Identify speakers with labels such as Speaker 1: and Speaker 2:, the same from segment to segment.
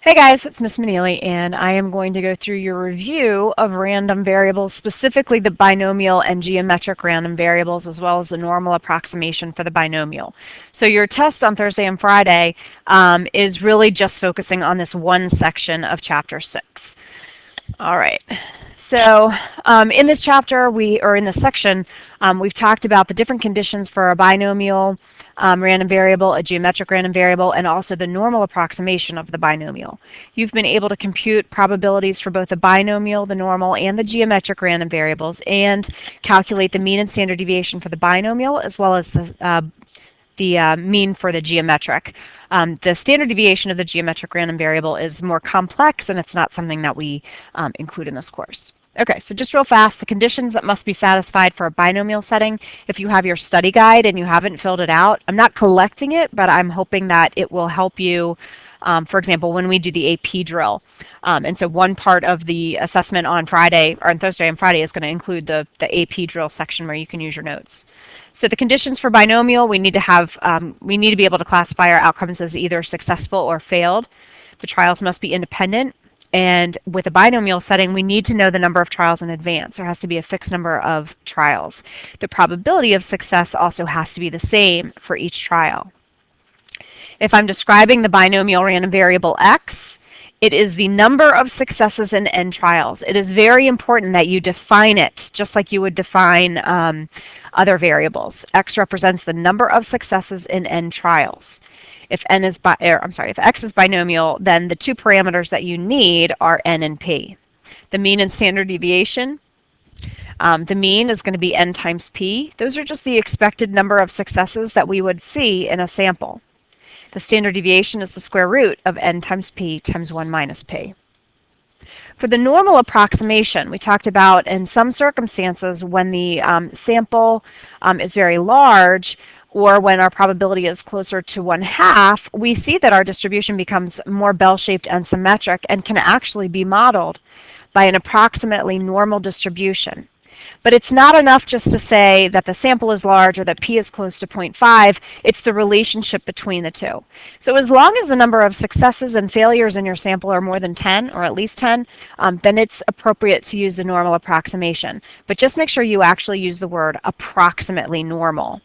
Speaker 1: Hey guys, it's Miss Manili, and I am going to go through your review of random variables, specifically the binomial and geometric random variables, as well as the normal approximation for the binomial. So your test on Thursday and Friday is really just focusing on this one section of Chapter 6. All right. So in this chapter, in this section, we've talked about the different conditions for a binomial random variable, a geometric random variable, and also the normal approximation of the binomial. You've been able to compute probabilities for both the binomial, the normal, and the geometric random variables, and calculate the mean and standard deviation for the binomial, as well as the mean for the geometric. The standard deviation of the geometric random variable is more complex, and it's not something that we include in this course. Okay, so just real fast, the conditions that must be satisfied for a binomial setting. If you have your study guide and you haven't filled it out, I'm not collecting it, but I'm hoping that it will help you, for example, when we do the AP drill. And so one part of the assessment on Friday, or on Thursday and Friday, is going to include the AP drill section where you can use your notes. So the conditions for binomial, we need to be able to classify our outcomes as either successful or failed. The trials must be independent. And with a binomial setting, we need to know the number of trials in advance. There has to be a fixed number of trials. The probability of success also has to be the same for each trial. If I'm describing the binomial random variable x, it is the number of successes in n trials. It is very important that you define it, just like you would define other variables. X represents the number of successes in n trials. If if x is binomial, then the two parameters that you need are n and p. The mean and standard deviation. The mean is going to be n times p. Those are just the expected number of successes that we would see in a sample. The standard deviation is the square root of n times p times 1 minus p. For the normal approximation, we talked about in some circumstances when the sample is very large, or when our probability is closer to 1/2, we see that our distribution becomes more bell-shaped and symmetric and can actually be modeled by an approximately normal distribution. But it's not enough just to say that the sample is large or that p is close to 0.5. It's the relationship between the two. So as long as the number of successes and failures in your sample are more than 10, or at least 10, then it's appropriate to use the normal approximation. But just make sure you actually use the word approximately normal.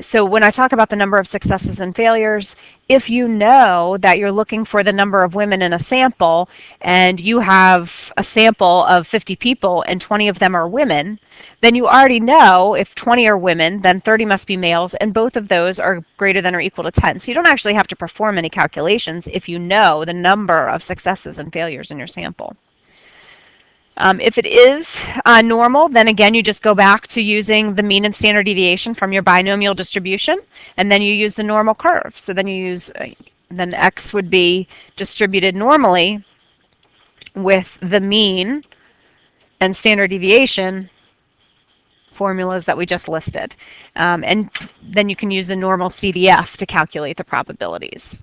Speaker 1: So when I talk about the number of successes and failures, if you know that you're looking for the number of women in a sample and you have a sample of 50 people and 20 of them are women, then you already know if 20 are women, then 30 must be males, and both of those are greater than or equal to 10. So you don't actually have to perform any calculations if you know the number of successes and failures in your sample. If it is normal, then again, you just go back to using the mean and standard deviation from your binomial distribution, and then you use the normal curve. So then then x would be distributed normally with the mean and standard deviation formulas that we just listed. And then you can use the normal CDF to calculate the probabilities.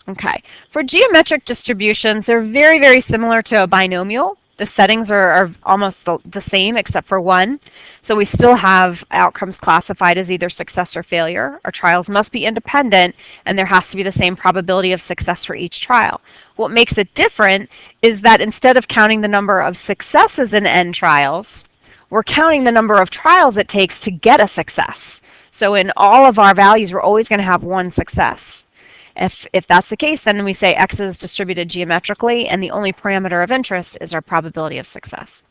Speaker 1: Okay, for geometric distributions, they're very, very similar to a binomial. The settings are almost the same except for one. So we still have outcomes classified as either success or failure. Our trials must be independent, and there has to be the same probability of success for each trial. What makes it different is that instead of counting the number of successes in n trials, we're counting the number of trials it takes to get a success. So in all of our values, we're always going to have one success. If that's the case, then we say x is distributed geometrically, and the only parameter of interest is our probability of success.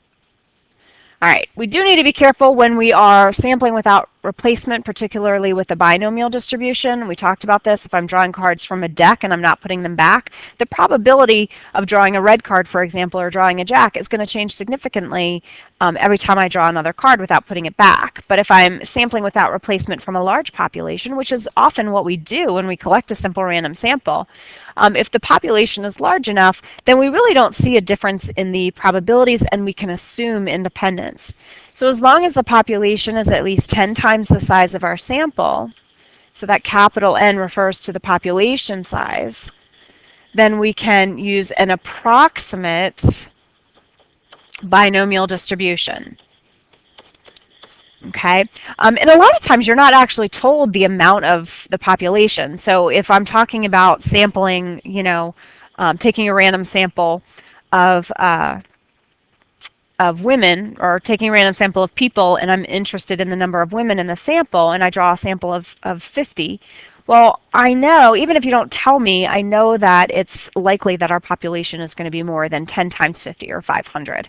Speaker 1: All right, we do need to be careful when we are sampling without replacement, particularly with the binomial distribution. We talked about this. If I'm drawing cards from a deck and I'm not putting them back, the probability of drawing a red card, for example, or drawing a jack is going to change significantly every time I draw another card without putting it back. But if I'm sampling without replacement from a large population, which is often what we do when we collect a simple random sample, if the population is large enough, then we really don't see a difference in the probabilities, and we can assume independence. So as long as the population is at least 10 times the size of our sample, so that capital N refers to the population size, then we can use an approximate binomial distribution. Okay, and a lot of times you're not actually told the amount of the population. So if I'm talking about sampling, taking a random sample of women, or taking a random sample of people, and I'm interested in the number of women in the sample, and I draw a sample of 50, well, I know, even if you don't tell me, I know that it's likely that our population is going to be more than 10 times 50 or 500.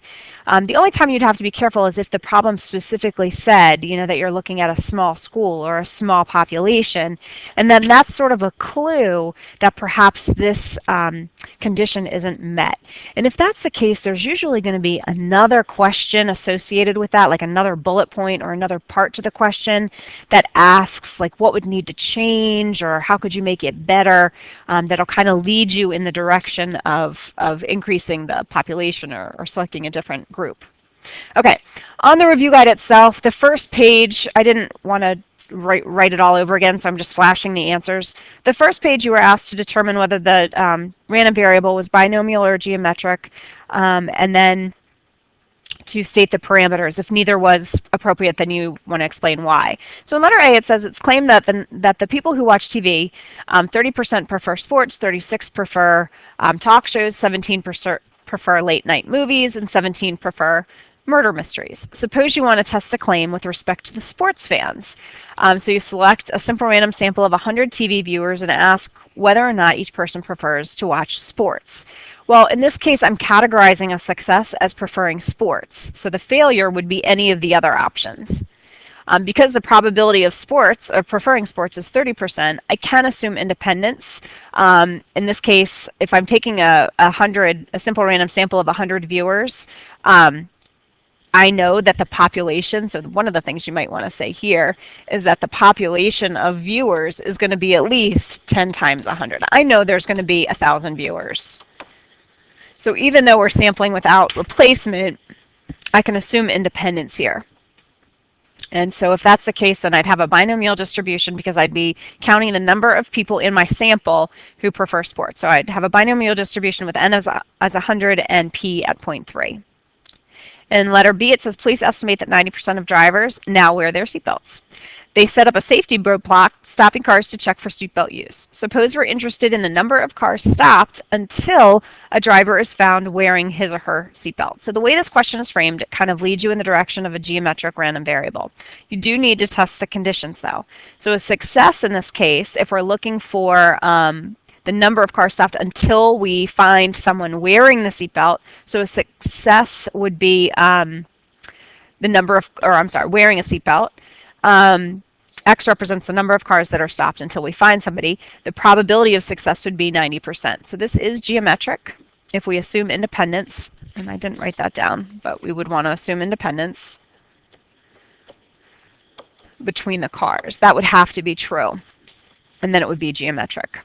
Speaker 1: The only time you'd have to be careful is if the problem specifically said, that you're looking at a small school or a small population, and then that's sort of a clue that perhaps this condition isn't met. And if that's the case, there's usually going to be another question associated with that, like another bullet point or another part to the question that asks, like, what would need to change, or how could you make it better, that'll kind of lead you in the direction of increasing the population or selecting a different group. Okay, on the review guide itself, the first page, I didn't want to write it all over again, so I'm just flashing the answers. The first page, you were asked to determine whether the random variable was binomial or geometric, and then to state the parameters. If neither was appropriate, then you want to explain why. So in letter A, it says it's claimed that the people who watch TV, 30% prefer sports, 36% prefer talk shows, 17% prefer late night movies, and 17% prefer murder mysteries. Suppose you want to test a claim with respect to the sports fans. So you select a simple random sample of 100 TV viewers and ask whether or not each person prefers to watch sports. Well, in this case, I'm categorizing a success as preferring sports. So the failure would be any of the other options. Because the probability of sports, or preferring sports, is 30%, I can assume independence. In this case, if I'm taking a simple random sample of 100 viewers, I know that the population, so one of the things you might want to say here is that the population of viewers is going to be at least 10 times 100. I know there's going to be 1,000 viewers. So even though we're sampling without replacement, I can assume independence here. And so if that's the case, then I'd have a binomial distribution because I'd be counting the number of people in my sample who prefer sports. So I'd have a binomial distribution with n as 100 and p at 0.3. In letter B, it says, please estimate that 90% of drivers now wear their seatbelts. They set up a safety roadblock, stopping cars to check for seatbelt use. Suppose we're interested in the number of cars stopped until a driver is found wearing his or her seatbelt. So the way this question is framed, it kind of leads you in the direction of a geometric random variable. You do need to test the conditions, though. So a success in this case, if we're looking for the number of cars stopped until we find someone wearing the seatbelt, so a success would be wearing a seatbelt. X represents the number of cars that are stopped until we find somebody. The probability of success would be 90%. So this is geometric if we assume independence, and I didn't write that down, but we would want to assume independence between the cars. That would have to be true, and then it would be geometric.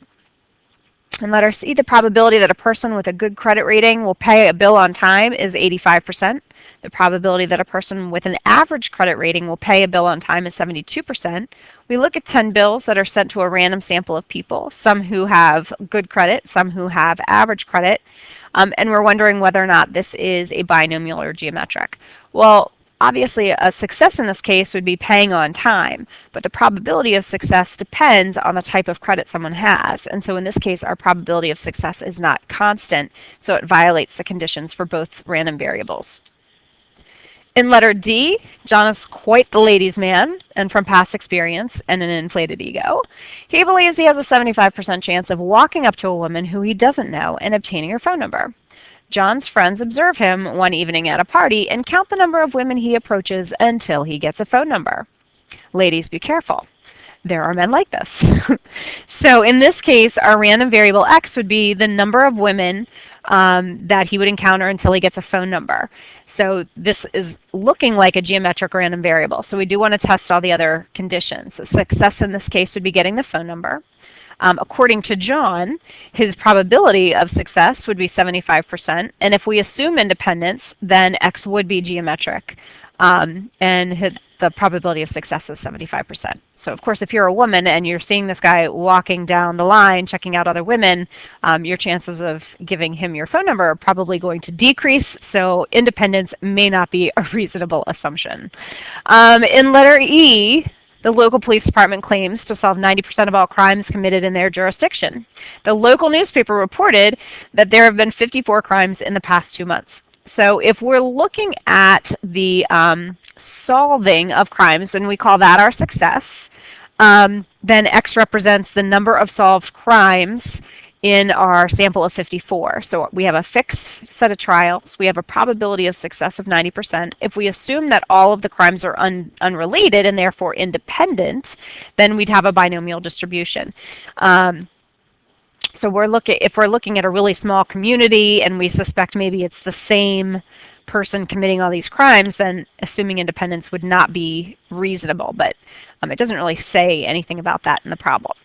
Speaker 1: In letter C, the probability that a person with a good credit rating will pay a bill on time is 85%. The probability that a person with an average credit rating will pay a bill on time is 72%. We look at 10 bills that are sent to a random sample of people, some who have good credit, some who have average credit, and we're wondering whether or not this is a binomial or geometric. Well, obviously, a success in this case would be paying on time, but the probability of success depends on the type of credit someone has. And so in this case, our probability of success is not constant, so it violates the conditions for both random variables. In letter D, John is quite the ladies' man, and from past experience and an inflated ego, he believes he has a 75% chance of walking up to a woman who he doesn't know and obtaining her phone number. John's friends observe him one evening at a party and count the number of women he approaches until he gets a phone number. Ladies, be careful. There are men like this. So in this case, our random variable x would be the number of women that he would encounter until he gets a phone number. So this is looking like a geometric random variable. So we do want to test all the other conditions. A success in this case would be getting the phone number. According to John, his probability of success would be 75%. And if we assume independence, then x would be geometric. And the probability of success is 75%. So of course, if you're a woman and you're seeing this guy walking down the line, checking out other women, your chances of giving him your phone number are probably going to decrease. So independence may not be a reasonable assumption. In letter E, The local police department claims to solve 90% of all crimes committed in their jurisdiction. The local newspaper reported that there have been 54 crimes in the past 2 months. So if we're looking at the solving of crimes, and we call that our success, then X represents the number of solved crimes in our sample of 54. So we have a fixed set of trials. We have a probability of success of 90%. If we assume that all of the crimes are unrelated and therefore independent, then we'd have a binomial distribution. So if we're looking at a really small community and we suspect maybe it's the same person committing all these crimes, then assuming independence would not be reasonable. But it doesn't really say anything about that in the problem.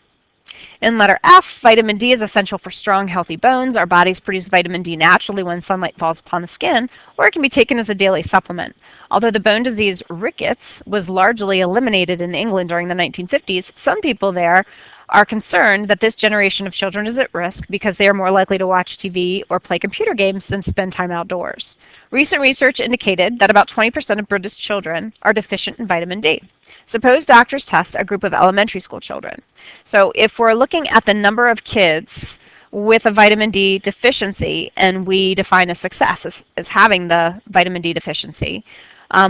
Speaker 1: In letter F, vitamin D is essential for strong, healthy bones. Our bodies produce vitamin D naturally when sunlight falls upon the skin, or it can be taken as a daily supplement. Although the bone disease rickets was largely eliminated in England during the 1950s, some people there are concerned that this generation of children is at risk because they are more likely to watch TV or play computer games than spend time outdoors. Recent research indicated that about 20% of British children are deficient in vitamin D. Suppose doctors test a group of elementary school children. So if we're looking at the number of kids with a vitamin D deficiency, and we define a success as having the vitamin D deficiency,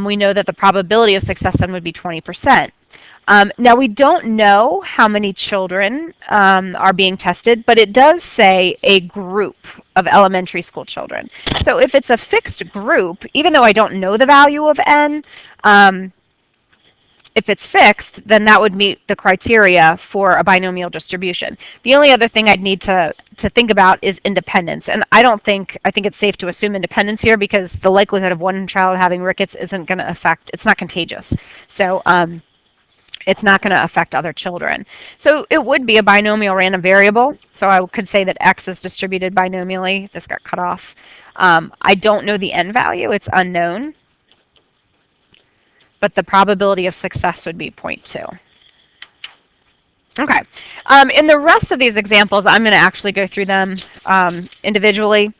Speaker 1: we know that the probability of success then would be 20%. Now, we don't know how many children are being tested, but it does say a group of elementary school children. So if it's a fixed group, even though I don't know the value of n, if it's fixed, then that would meet the criteria for a binomial distribution. The only other thing I'd need to think about is independence. And I think it's safe to assume independence here because the likelihood of one child having rickets isn't going to affect, it's not contagious. So it's not going to affect other children. So it would be a binomial random variable. So I could say that X is distributed binomially. This got cut off. I don't know the n value. It's unknown. But the probability of success would be 0.2. Okay. In the rest of these examples, I'm going to actually go through them individually.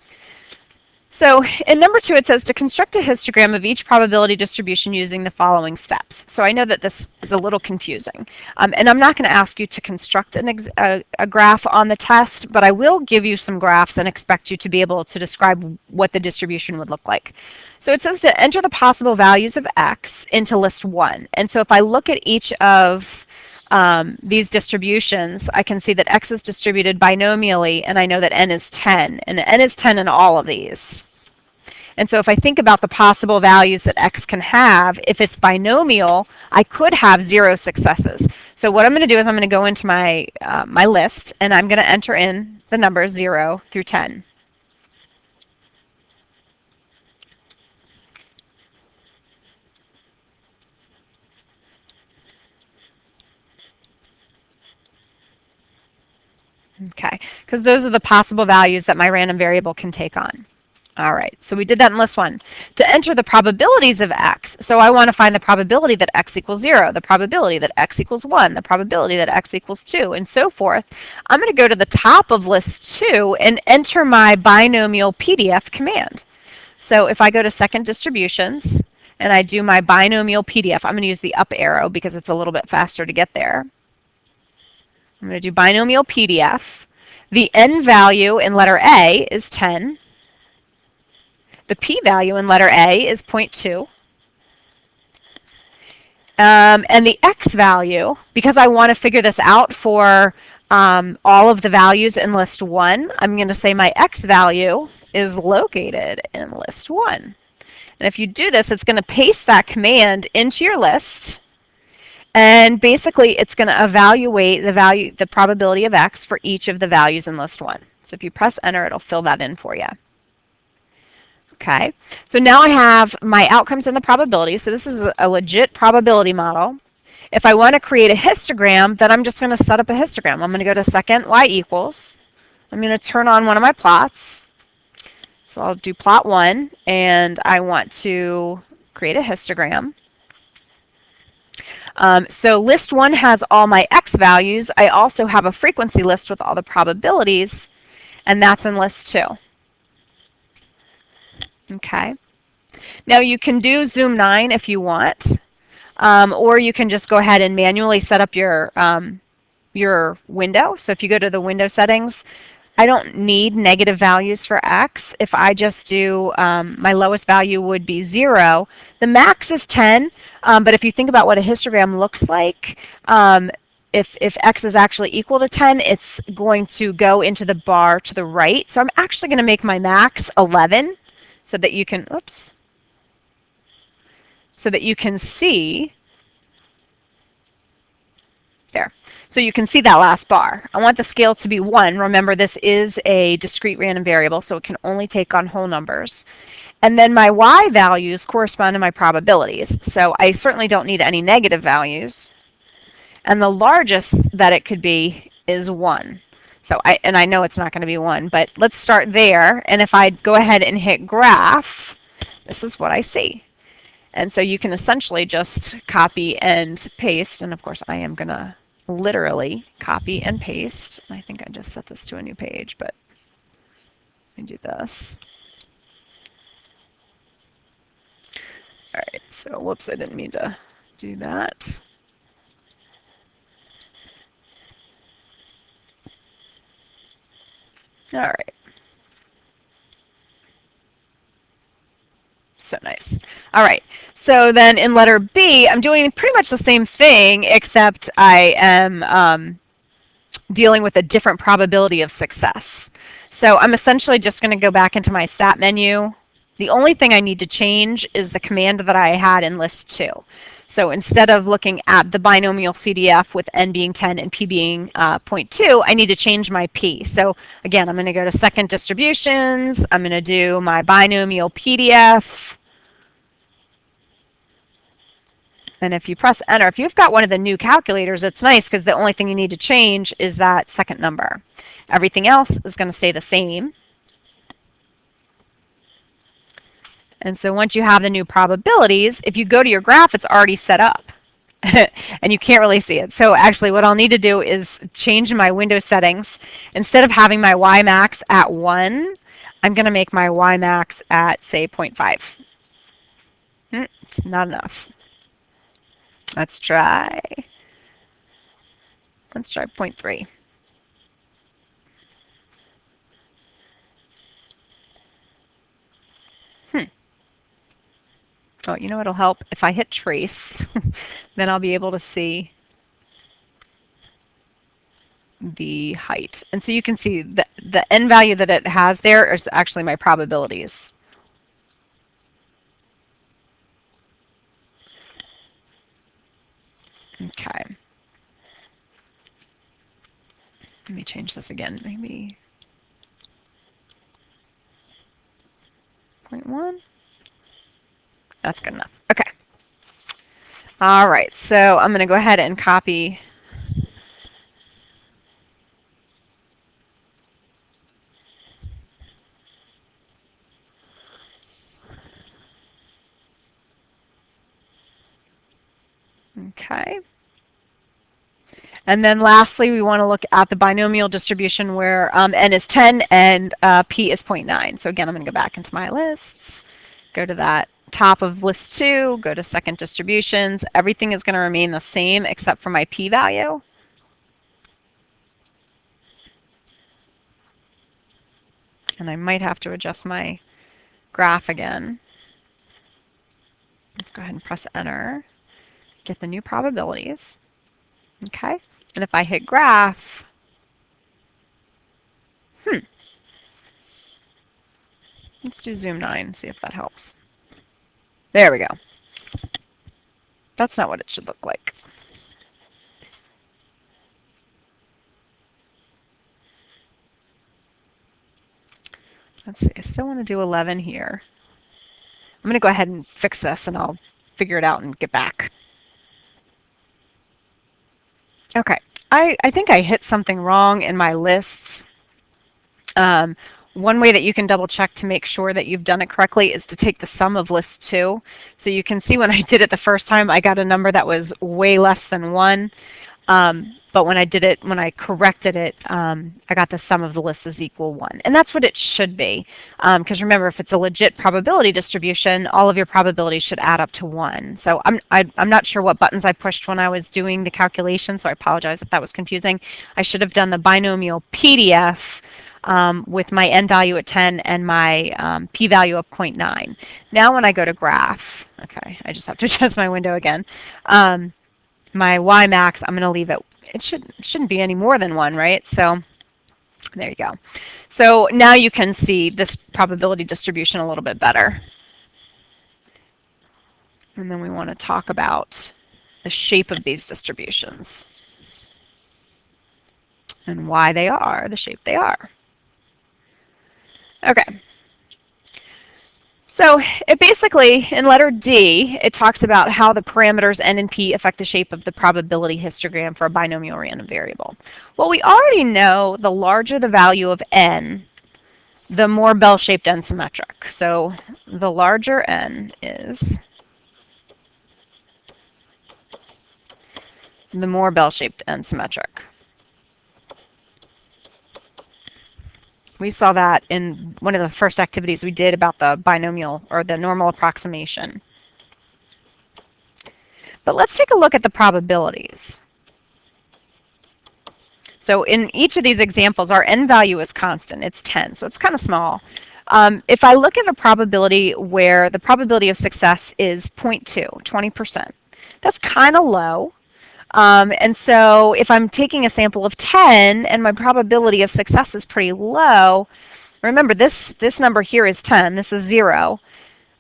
Speaker 1: So in number 2, it says to construct a histogram of each probability distribution using the following steps. So I know that this is a little confusing. And I'm not going to ask you to construct a graph on the test, but I will give you some graphs and expect you to be able to describe what the distribution would look like. So it says to enter the possible values of X into list 1. And so if I look at each of these distributions, I can see that X is distributed binomially, and I know that n is 10, and n is 10 in all of these. And so if I think about the possible values that X can have, if it's binomial, I could have 0 successes. So what I'm going to do is I'm going to go into my, my list, and I'm going to enter in the numbers 0 through 10. Okay, because those are the possible values that my random variable can take on. All right, so we did that in list 1. To enter the probabilities of X, so I want to find the probability that X equals 0, the probability that X equals 1, the probability that X equals 2, and so forth. I'm going to go to the top of list 2 and enter my binomial PDF command. So if I go to second distributions and I do my binomial PDF, I'm going to use the up arrow because it's a little bit faster to get there. I'm going to do binomial PDF. The n value in letter A is 10. The p value in letter A is 0.2. And the x value, because I want to figure this out for all of the values in list 1, I'm going to say my x value is located in list 1. And if you do this, it's going to paste that command into your list. And basically, it's going to evaluate the probability of X for each of the values in list 1. So if you press enter, it'll fill that in for you. Okay, so now I have my outcomes and the probability. So this is a legit probability model. If I want to create a histogram, then I'm just going to set up a histogram. I'm going to go to second y equals. I'm going to turn on one of my plots. So I'll do plot 1, and I want to create a histogram. So list 1 has all my X values. I also have a frequency list with all the probabilities, and that's in list 2. Okay. Now you can do zoom 9 if you want. or you can just go ahead and manually set up your window. So if you go to the window settings, I don't need negative values for x. If I just do, my lowest value would be 0. The max is 10, but if you think about what a histogram looks like, if x is actually equal to 10, it's going to go into the bar to the right. So I'm actually going to make my max 11 so that you can, oops, so that you can see, there. So you can see that last bar. I want the scale to be 1. Remember, this is a discrete random variable, so it can only take on whole numbers. And then my y values correspond to my probabilities. So I certainly don't need any negative values. And the largest that it could be is 1. So I know it's not going to be 1, but let's start there. And if I go ahead and hit graph, this is what I see. And so you can essentially just copy and paste. And of course, I am going to literally copy and paste. I think I just set this to a new page, but let me do this. All right, so whoops, I didn't mean to do that. All right. So nice. All right. So then in letter B, I'm doing pretty much the same thing, except I am dealing with a different probability of success. So I'm essentially just going to go back into my stat menu. The only thing I need to change is the command that I had in list 2. So instead of looking at the binomial CDF with n being 10 and p being 0.2, I need to change my p. So again, I'm going to go to second distributions. I'm going to do my binomial PDF. And if you press enter, if you've got one of the new calculators, it's nice because the only thing you need to change is that second number. Everything else is going to stay the same. And so once you have the new probabilities, if you go to your graph, it's already set up. And you can't really see it. So actually what I'll need to do is change my window settings. Instead of having my Y max at 1, I'm going to make my Y max at, say, 0.5. It's not enough. Let's try 0.3. Oh, you know what'll help? If I hit trace, then I'll be able to see the height. And so you can see the n value that it has there is actually my probabilities. Okay. Let me change this again, maybe 0.1. That's good enough. Okay. All right, so I'm going to go ahead and copy okay. And then lastly, we want to look at the binomial distribution where n is 10 and p is 0.9. So again, I'm going to go back into my lists, go to that top of list 2, go to second distributions. Everything is going to remain the same except for my p-value. And I might have to adjust my graph again. Let's go ahead and press enter, get the new probabilities. Okay, and if I hit graph, let's do zoom 9, see if that helps. There we go. That's not what it should look like. Let's see, I still want to do 11 here. I'm going to go ahead and fix this and I'll figure it out and get back. Okay, I think I hit something wrong in my lists. One way that you can double check to make sure that you've done it correctly is to take the sum of list 2. So you can see when I did it the first time, I got a number that was way less than 1. But but when I corrected it, I got the sum of the lists is equal 1. And that's what it should be. Because remember, if it's a legit probability distribution, all of your probabilities should add up to 1. So I'm not sure what buttons I pushed when I was doing the calculation, so I apologize if that was confusing. I should have done the binomial PDF with my n value at 10 and my p-value of 0.9. Now when I go to graph, okay, I just have to adjust my window again. My y max, I'm going to leave it shouldn't be any more than 1, right? So there you go. So now you can see this probability distribution a little bit better. And then we want to talk about the shape of these distributions and why they are the shape they are. Okay. So it basically, in letter D, it talks about how the parameters n and p affect the shape of the probability histogram for a binomial random variable. Well, we already know the larger the value of n, the more bell-shaped and symmetric. So the larger n is, the more bell-shaped and symmetric. We saw that in one of the first activities we did about the binomial or the normal approximation. But let's take a look at the probabilities. So in each of these examples, our n value is constant. It's 10, so it's kind of small. If I look at a probability where the probability of success is 0.2, 20%, that's kind of low. And so if I'm taking a sample of 10 and my probability of success is pretty low, remember this number here is 10, this is 0.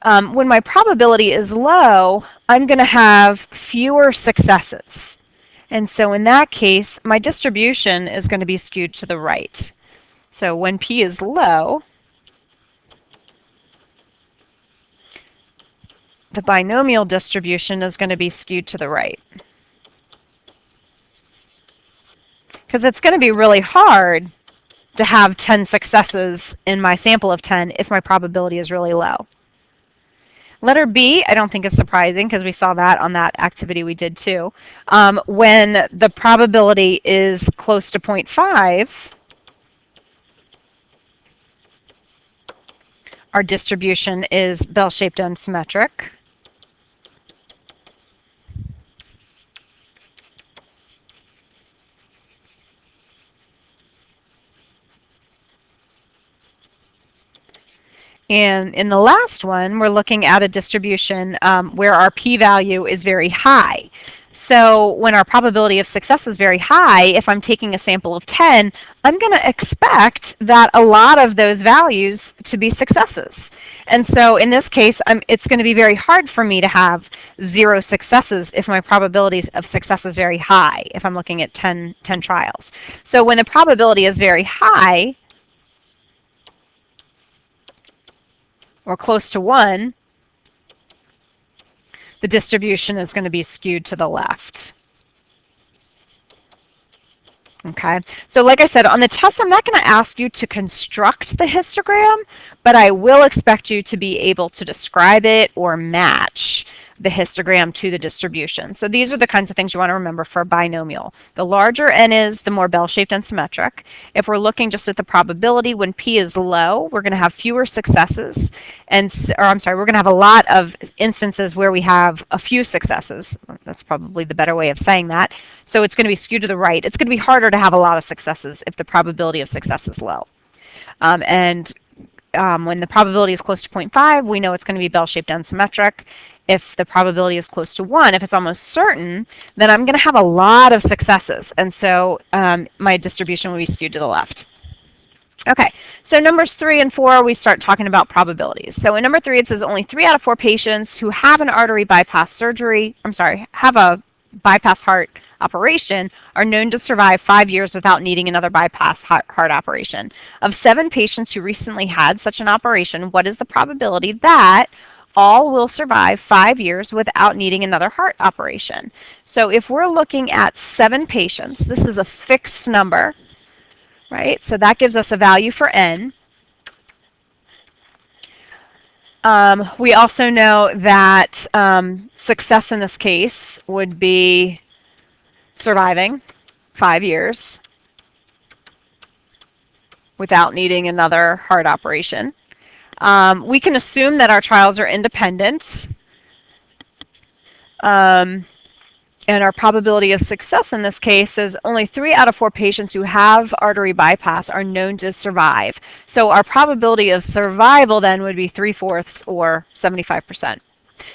Speaker 1: When my probability is low, I'm going to have fewer successes. And so in that case, my distribution is going to be skewed to the right. So when p is low, the binomial distribution is going to be skewed to the right. Because it's going to be really hard to have 10 successes in my sample of 10 if my probability is really low. Letter B, I don't think is surprising because we saw that on that activity we did too. When the probability is close to 0.5, our distribution is bell-shaped and symmetric. And in the last one, we're looking at a distribution where our p-value is very high. So when our probability of success is very high, if I'm taking a sample of 10, I'm going to expect that a lot of those values to be successes. And so in this case, it's going to be very hard for me to have 0 successes if my probability of success is very high, if I'm looking at 10 trials. So when the probability is very high, or close to 1, the distribution is going to be skewed to the left. Okay, so like I said, on the test, I'm not going to ask you to construct the histogram, but I will expect you to be able to describe it or match the histogram to the distribution. So these are the kinds of things you want to remember for a binomial. The larger n is, the more bell-shaped and symmetric. If we're looking just at the probability, when p is low, we're going to have fewer successes, we're going to have a lot of instances where we have a few successes. That's probably the better way of saying that. So it's going to be skewed to the right. It's going to be harder to have a lot of successes if the probability of success is low. When the probability is close to 0.5, we know it's going to be bell-shaped and symmetric. If the probability is close to 1, if it's almost certain, then I'm going to have a lot of successes. And so my distribution will be skewed to the left. Okay, so numbers 3 and 4, we start talking about probabilities. So in number 3, it says only 3 out of 4 patients who have an artery bypass surgery, have a bypass heart operation are known to survive 5 years without needing another bypass heart operation. Of 7 patients who recently had such an operation, what is the probability that all will survive 5 years without needing another heart operation? So if we're looking at 7 patients, this is a fixed number, right? So that gives us a value for n. We also know that success in this case would be surviving. 5 years without needing another heart operation. We can assume that our trials are independent. And our probability of success in this case is only 3 out of 4 patients who have artery bypass are known to survive. So our probability of survival then would be 3/4 or 75%.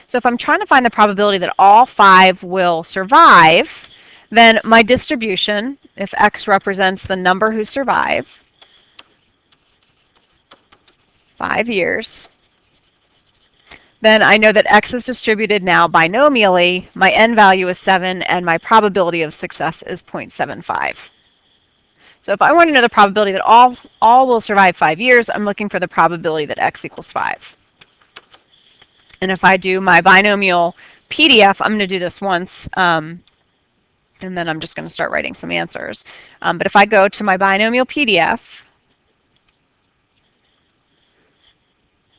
Speaker 1: So if I'm trying to find the probability that all 5 will survive, then my distribution, if X represents the number who survive, 5 years, then I know that X is distributed now binomially. My n value is 7, and my probability of success is 0.75. So if I want to know the probability that all will survive 5 years, I'm looking for the probability that X equals 5. And if I do my binomial PDF, I'm going to do this once, and then I'm just going to start writing some answers. But if I go to my binomial PDF,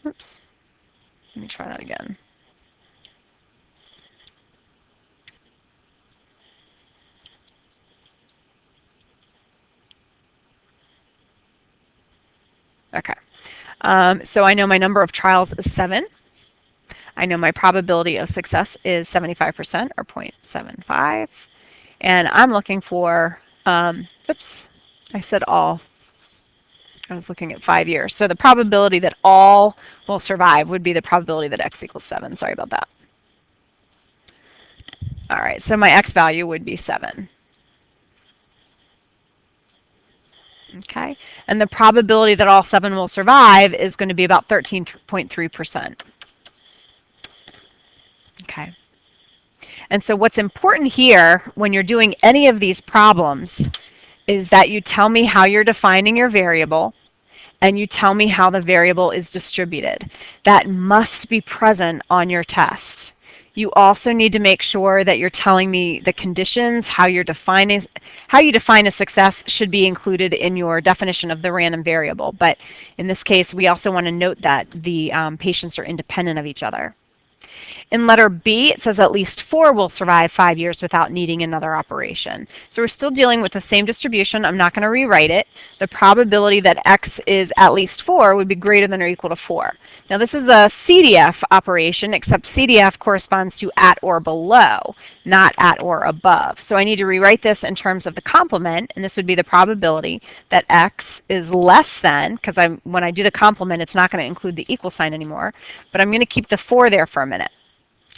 Speaker 1: oops. Let me try that again. Okay. So I know my number of trials is 7. I know my probability of success is 75% or 0.75. And I'm looking for, oops, I said all. I was looking at 5 years. So the probability that all will survive would be the probability that X equals 7. Sorry about that. All right, so my X value would be 7. Okay, and the probability that all 7 will survive is going to be about 13.3%. Okay. And so what's important here when you're doing any of these problems is that you tell me how you're defining your variable, and you tell me how the variable is distributed. That must be present on your test. You also need to make sure that you're telling me the conditions, how you define a success should be included in your definition of the random variable. But in this case, we also want to note that the patients are independent of each other. In letter B, it says at least 4 will survive 5 years without needing another operation. So we're still dealing with the same distribution. I'm not going to rewrite it. The probability that X is at least 4 would be greater than or equal to 4. Now this is a CDF operation, except CDF corresponds to at or below, not at or above. So I need to rewrite this in terms of the complement, and this would be the probability that X is less than, because when I do the complement, it's not going to include the equal sign anymore, but I'm going to keep the 4 there for a minute.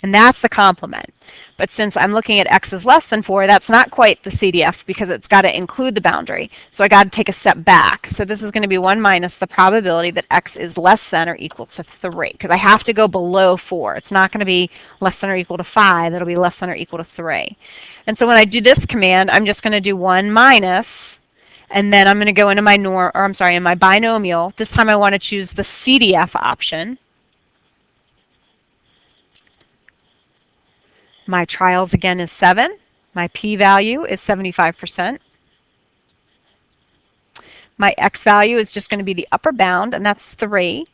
Speaker 1: And that's the complement. But since I'm looking at X is less than 4, that's not quite the CDF because it's got to include the boundary. So I got to take a step back. So this is going to be 1 minus the probability that X is less than or equal to 3, because I have to go below 4. It's not going to be less than or equal to 5. It'll be less than or equal to 3. And so when I do this command, I'm just going to do 1 minus, and then I'm going to go into my in my binomial. This time I want to choose the CDF option. My trials again is 7. My p-value is 75%. My x value is just going to be the upper bound, and that's 3.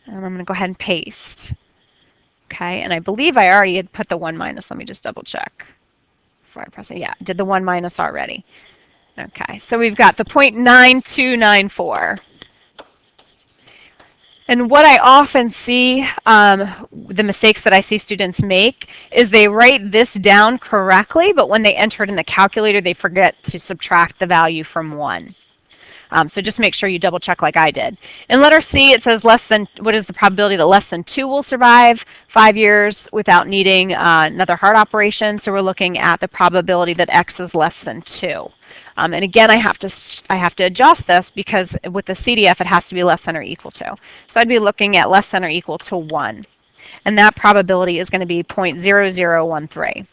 Speaker 1: And I'm going to go ahead and paste. Okay, and I believe I already had put the 1 minus. Let me just double check before I press it. Yeah, I did the 1 minus already. Okay, so we've got the 0.9294. And what I often see, the mistakes that I see students make, is they write this down correctly, but when they enter it in the calculator, they forget to subtract the value from 1. So just make sure you double check like I did. In letter C, it says what is the probability that less than 2 will survive 5 years without needing another heart operation? So we're looking at the probability that X is less than 2. And again, I have to adjust this because with the CDF, it has to be less than or equal to. So I'd be looking at less than or equal to 1. And that probability is going to be 0.0013.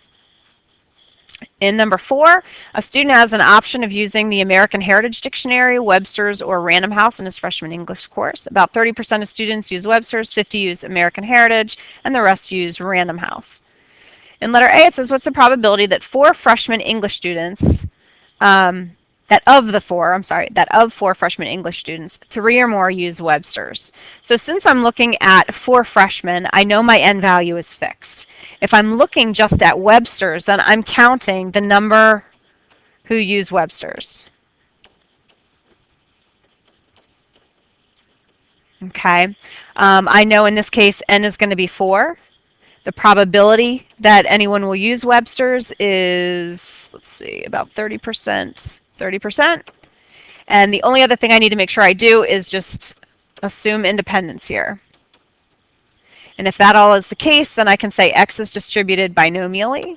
Speaker 1: In number 4, a student has an option of using the American Heritage Dictionary, Webster's, or Random House in his freshman English course. About 30% of students use Webster's, 50% use American Heritage, and the rest use Random House. In letter A, it says, what's the probability that 4 freshman English students that of 4 freshman English students, 3 or more use Webster's. So since I'm looking at 4 freshmen, I know my n value is fixed. If I'm looking just at Webster's, then I'm counting the number who use Webster's. Okay. I know in this case n is going to be 4. The probability that anyone will use Webster's is, let's see, about 30%. 30%. And the only other thing I need to make sure I do is just assume independence here. And if that all is the case, then I can say x is distributed binomially.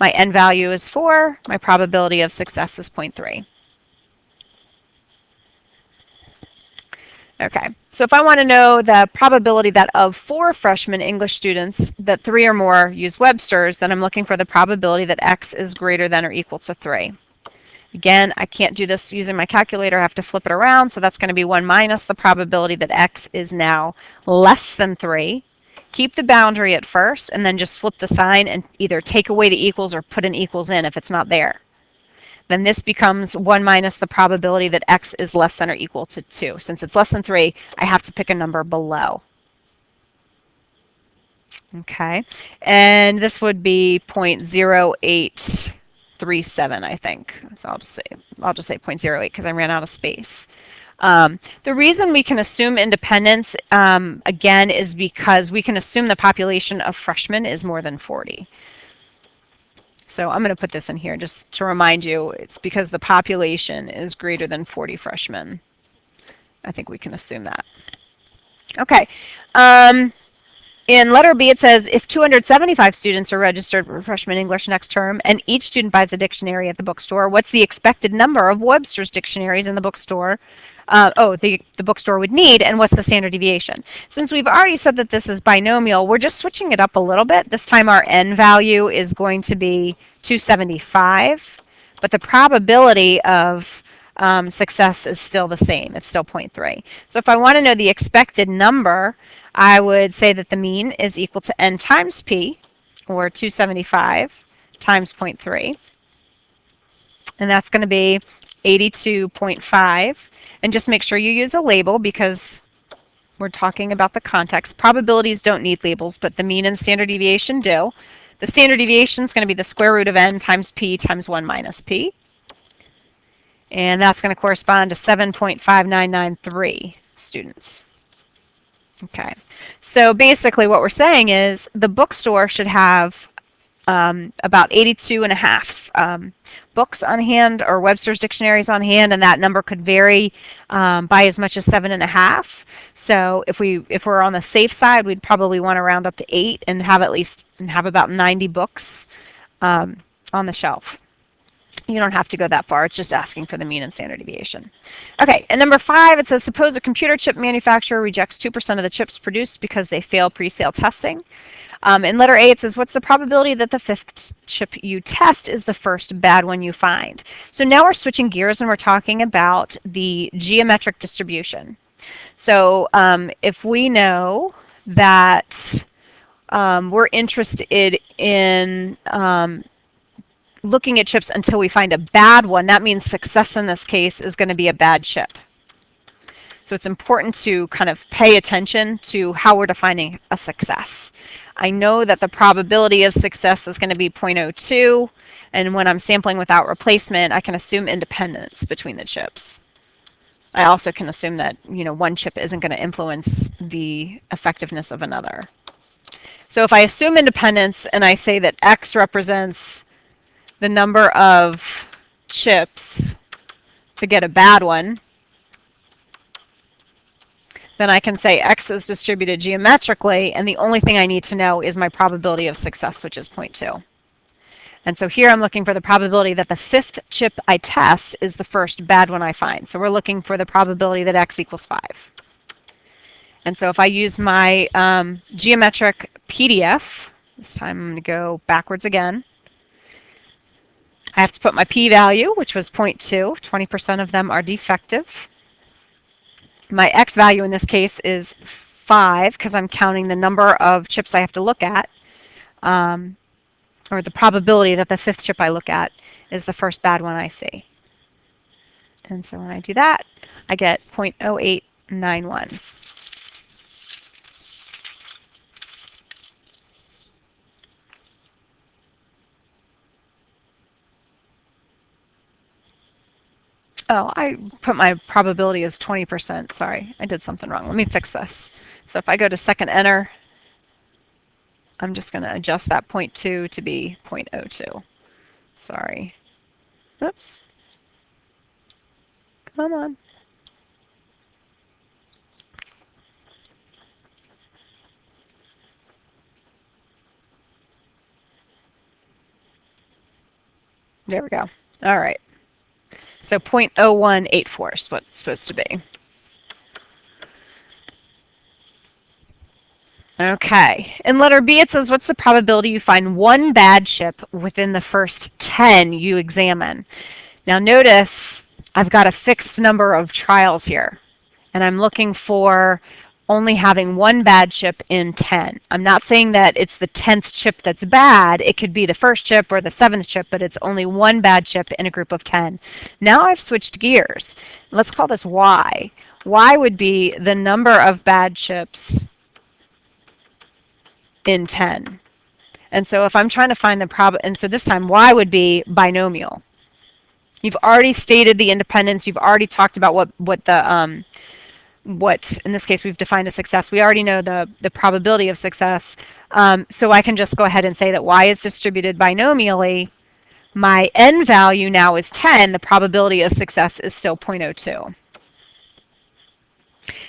Speaker 1: My n value is 4. My probability of success is 0.3. Okay, so if I want to know the probability that of 4 freshman English students that 3 or more use Webster's, then I'm looking for the probability that x is greater than or equal to 3. Again, I can't do this using my calculator. I have to flip it around, so that's going to be 1 minus the probability that x is now less than 3. Keep the boundary at first, and then just flip the sign and either take away the equals or put an equals in if it's not there. Then this becomes 1 minus the probability that x is less than or equal to 2. Since it's less than 3, I have to pick a number below. Okay, and this would be 0.0837, I think. So I'll just say 0.08 because I ran out of space. The reason we can assume independence, again, is because we can assume the population of freshmen is more than 40. So I'm going to put this in here just to remind you, it's because the population is greater than 40 freshmen. I think we can assume that. Okay. In letter B, it says, if 275 students are registered for freshman English next term and each student buys a dictionary at the bookstore, what's the expected number of Webster's dictionaries in the bookstore? The bookstore would need, and what's the standard deviation? Since we've already said that this is binomial, we're just switching it up a little bit. This time our n value is going to be 275, but the probability of success is still the same. It's still 0.3. So if I want to know the expected number, I would say that the mean is equal to n times p, or 275 times 0.3. And that's going to be 82.5. And just make sure you use a label because we're talking about the context. Probabilities don't need labels, but the mean and standard deviation do. The standard deviation is going to be the square root of n times p times 1 minus p. And that's going to correspond to 7.5993 students. Okay, so basically what we're saying is the bookstore should have about 82.5 books on hand, or Webster's dictionaries on hand, and that number could vary by as much as 7.5. So if we're on the safe side, we'd probably want to round up to 8 and have about 90 books on the shelf. You don't have to go that far. It's just asking for the mean and standard deviation. Okay, and number 5, it says, suppose a computer chip manufacturer rejects 2% of the chips produced because they fail pre-sale testing. In letter A, it says, what's the probability that the 5th chip you test is the first bad one you find? So now we're switching gears and we're talking about the geometric distribution. So if we know that we're interested in looking at chips until we find a bad one, that means success in this case is going to be a bad chip. So it's important to kind of pay attention to how we're defining a success. I know that the probability of success is going to be 0.02, and when I'm sampling without replacement, I can assume independence between the chips. I also can assume that, one chip isn't going to influence the effectiveness of another. So if I assume independence and I say that x represents the number of chips to get a bad one, then I can say x is distributed geometrically, and the only thing I need to know is my probability of success, which is 0.2. And so here I'm looking for the probability that the 5th chip I test is the first bad one I find. So we're looking for the probability that x equals 5. And so if I use my geometric PDF, this time I'm going to go backwards again. I have to put my p-value, which was 0.2. 20% of them are defective. My x value in this case is 5 because I'm counting the number of chips I have to look at, or the probability that the 5th chip I look at is the first bad one I see. And so when I do that, I get 0.0891. Oh, I put my probability as 20%. Sorry, I did something wrong. Let me fix this. So if I go to second enter, I'm just going to adjust that 0.2 to be 0.02. Sorry. Oops. Come on. There we go. All right. So 0.0184 is what it's supposed to be. Okay. In letter B, it says, what's the probability you find one bad chip within the first 10 you examine? Now notice I've got a fixed number of trials here, and I'm looking for only having one bad chip in 10. I'm not saying that it's the 10th chip that's bad. It could be the first chip or the 7th chip, but it's only one bad chip in a group of 10. Now I've switched gears. Let's call this Y. Y would be the number of bad chips in 10. And so if I'm trying to find the and so this time Y would be binomial. You've already stated the independence. You've already talked about what in this case we've defined as success. We already know the probability of success. So I can just go ahead and say that Y is distributed binomially. My n value now is 10. The probability of success is still 0.02.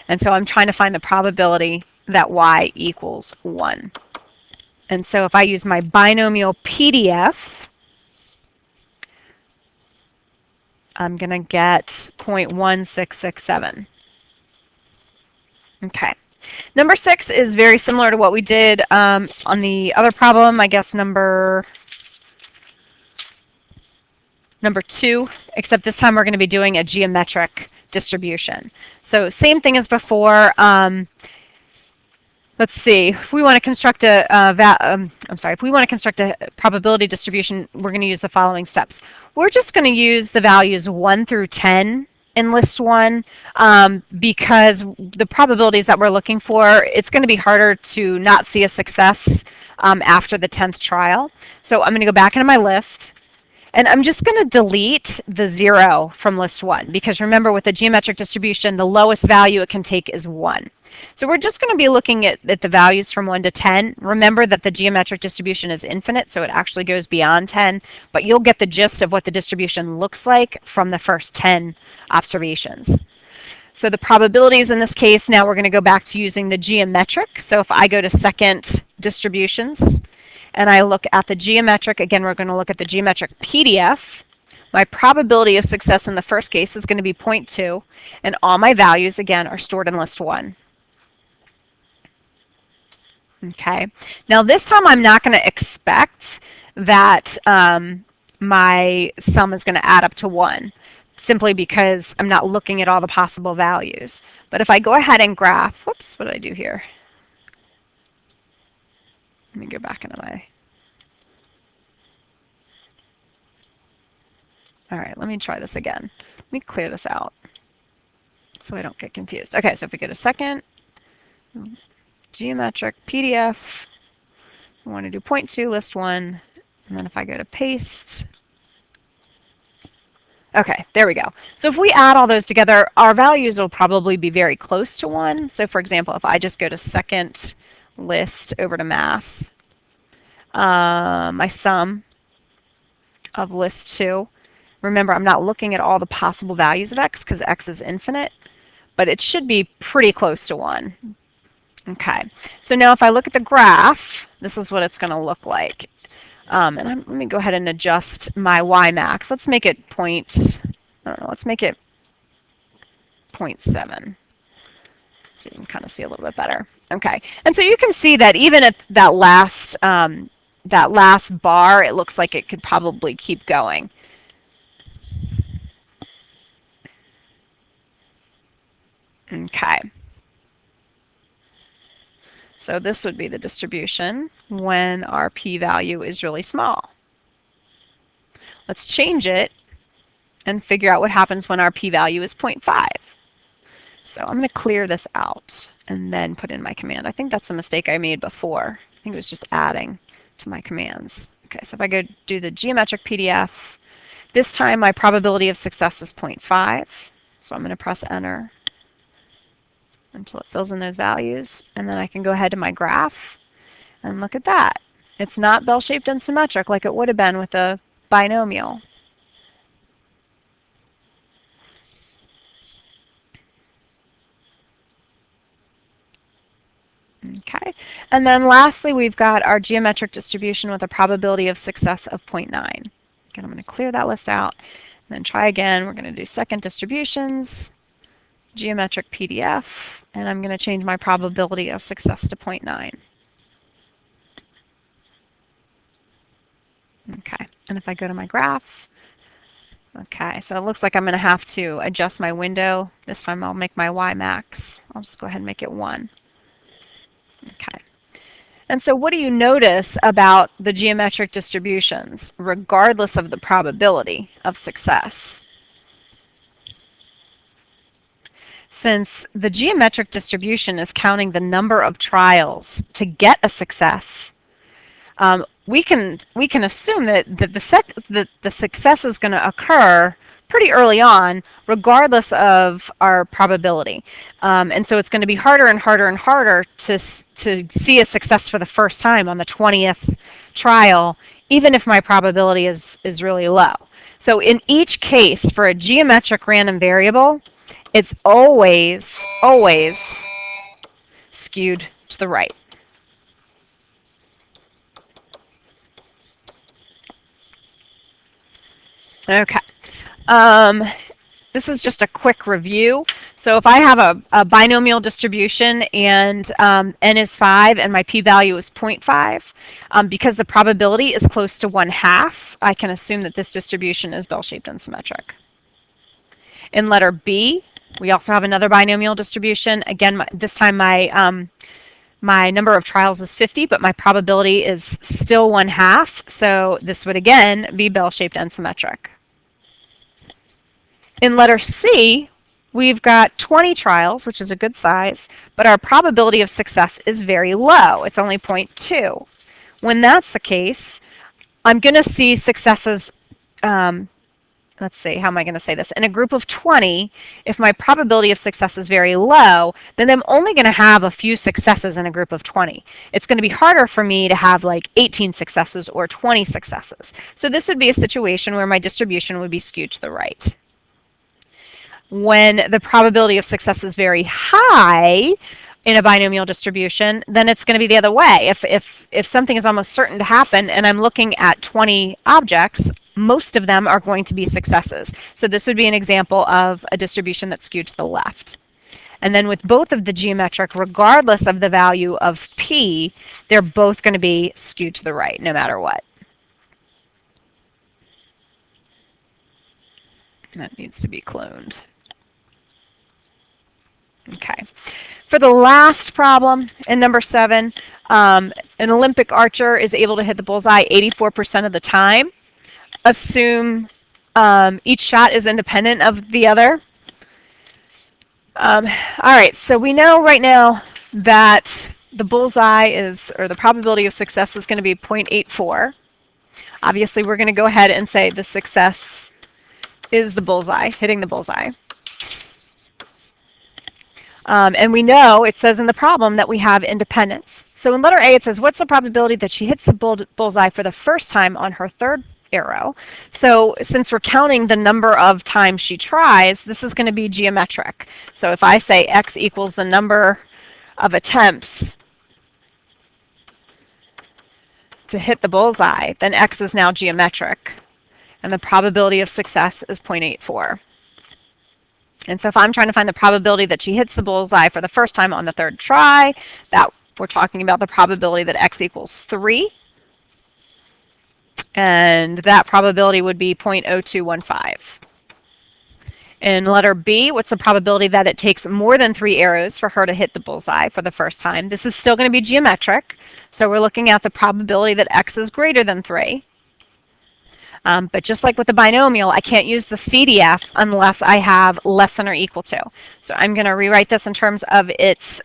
Speaker 1: And so I'm trying to find the probability that Y equals 1. And so if I use my binomial PDF, I'm going to get 0.1667. Okay. Number 6 is very similar to what we did on the other problem, I guess number 2, except this time we're going to be doing a geometric distribution. So same thing as before. Let's see. If we want to construct if we want to construct a probability distribution, we're going to use the following steps. We're just going to use the values 1 through 10 in list 1 because the probabilities that we're looking for, it's going to be harder to not see a success after the 10th trial. So I'm going to go back into my list. And I'm just going to delete the 0 from list 1 because remember with the geometric distribution, the lowest value it can take is 1. So we're just going to be looking at the values from 1 to 10. Remember that the geometric distribution is infinite, so it actually goes beyond 10, but you'll get the gist of what the distribution looks like from the first 10 observations. So the probabilities in this case, now we're going to go back to using the geometric. So if I go to second distributions, and I look at the geometric, again, we're going to look at the geometric PDF. My probability of success in the first case is going to be 0.2, and all my values, again, are stored in list 1. Okay. Now this time I'm not going to expect that my sum is going to add up to 1, simply because I'm not looking at all the possible values. But if I go ahead and graph, whoops, what did I do here? Let me go back into my... All right, let me try this again. Let me clear this out so I don't get confused. Okay, so if we go to second, geometric PDF, I want to do 0.2, list 1, and then if I go to paste, okay, there we go. So if we add all those together, our values will probably be very close to 1. So for example, if I just go to second list over to math, my sum of list 2, remember I'm not looking at all the possible values of x because x is infinite, but it should be pretty close to 1. Okay, so now if I look at the graph, this is what it's going to look like. Let me go ahead and adjust my y max. Let's make it let's make it 0.7. So you can kind of see a little bit better. Okay, and so you can see that even at that last bar, it looks like it could probably keep going. Okay. So this would be the distribution when our p-value is really small. Let's change it and figure out what happens when our p-value is 0.5. So I'm going to clear this out and then put in my command. I think that's the mistake I made before. I think it was just adding to my commands. Okay, so if I go do the geometric PDF, This time my probability of success is 0.5, so I'm going to press enter until it fills in those values, and then I can go ahead to my graph and look at that. It's not bell-shaped and symmetric like it would have been with a binomial. Okay, and then lastly we've got our geometric distribution with a probability of success of 0.9. Again, I'm going to clear that list out and then try again. We're going to do second distributions, geometric PDF, and I'm going to change my probability of success to 0.9. Okay, and if I go to my graph, okay, so it looks like I'm going to have to adjust my window. This time I'll make my Y max. I'll just go ahead and make it 1. Okay. And so what do you notice about the geometric distributions, regardless of the probability of success? Since the geometric distribution is counting the number of trials to get a success, we can assume that the success is going to occur pretty early on, regardless of our probability. And so it's going to be harder and harder and harder to see a success for the first time on the 20th trial, even if my probability is really low. So in each case, for a geometric random variable, it's always skewed to the right. Okay. This is just a quick review. So if I have a binomial distribution and n is 5 and my p-value is 0.5, because the probability is close to 1/2, I can assume that this distribution is bell-shaped and symmetric. In letter B, we also have another binomial distribution. Again, this time my number of trials is 50, but my probability is still 1/2, so this would again be bell-shaped and symmetric. In letter C, we've got 20 trials, which is a good size, but our probability of success is very low. It's only 0.2. When that's the case, I'm going to see successes, let's see, how am I going to say this? In a group of 20, if my probability of success is very low, then I'm only going to have a few successes in a group of 20. It's going to be harder for me to have like 18 successes or 20 successes. So this would be a situation where my distribution would be skewed to the right. When the probability of success is very high in a binomial distribution, then it's going to be the other way. If something is almost certain to happen and I'm looking at 20 objects, most of them are going to be successes. So this would be an example of a distribution that's skewed to the left. And then with both of the geometric, regardless of the value of p, they're both going to be skewed to the right no matter what. That needs to be cloned. Okay. For the last problem, in number 7, an Olympic archer is able to hit the bullseye 84% of the time. Assume each shot is independent of the other. All right, so we know right now that the bullseye is, or the probability of success is going to be 0.84. Obviously, we're going to go ahead and say the success is the bullseye, hitting the bullseye. And we know, it says in the problem, that we have independence. So in letter A, it says, what's the probability that she hits the bullseye for the first time on her third arrow? So since we're counting the number of times she tries, this is going to be geometric. So if I say x equals the number of attempts to hit the bullseye, then x is now geometric. And the probability of success is 0.84. And so if I'm trying to find the probability that she hits the bullseye for the first time on the third try, that we're talking about the probability that x equals 3. And that probability would be 0.0215. In letter B, what's the probability that it takes more than 3 arrows for her to hit the bullseye for the first time? This is still going to be geometric. So we're looking at the probability that x is greater than 3. But just like with the binomial, I can't use the CDF unless I have less than or equal to. So I'm going to rewrite this in terms of its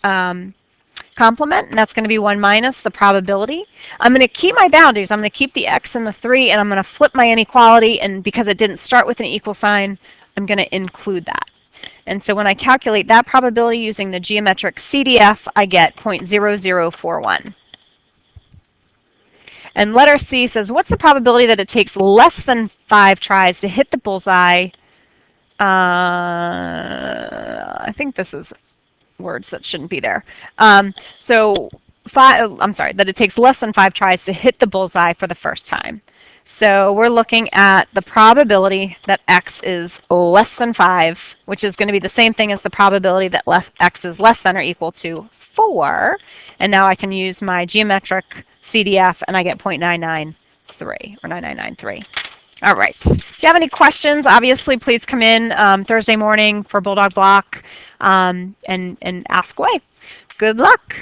Speaker 1: complement, and that's going to be 1 minus the probability. I'm going to keep my boundaries. I'm going to keep the x and the 3, and I'm going to flip my inequality, and because it didn't start with an equal sign, I'm going to include that. And so when I calculate that probability using the geometric CDF, I get 0.0041. And letter C says, what's the probability that it takes less than 5 tries to hit the bullseye? I think this is words that shouldn't be there. I'm sorry, that it takes less than 5 tries to hit the bullseye for the first time. So we're looking at the probability that x is less than 5, which is going to be the same thing as the probability that x is less than or equal to 4. And now I can use my geometric CDF, and I get 0.993 or 9993. All right. If you have any questions, obviously, please come in Thursday morning for Bulldog Block and ask away. Good luck.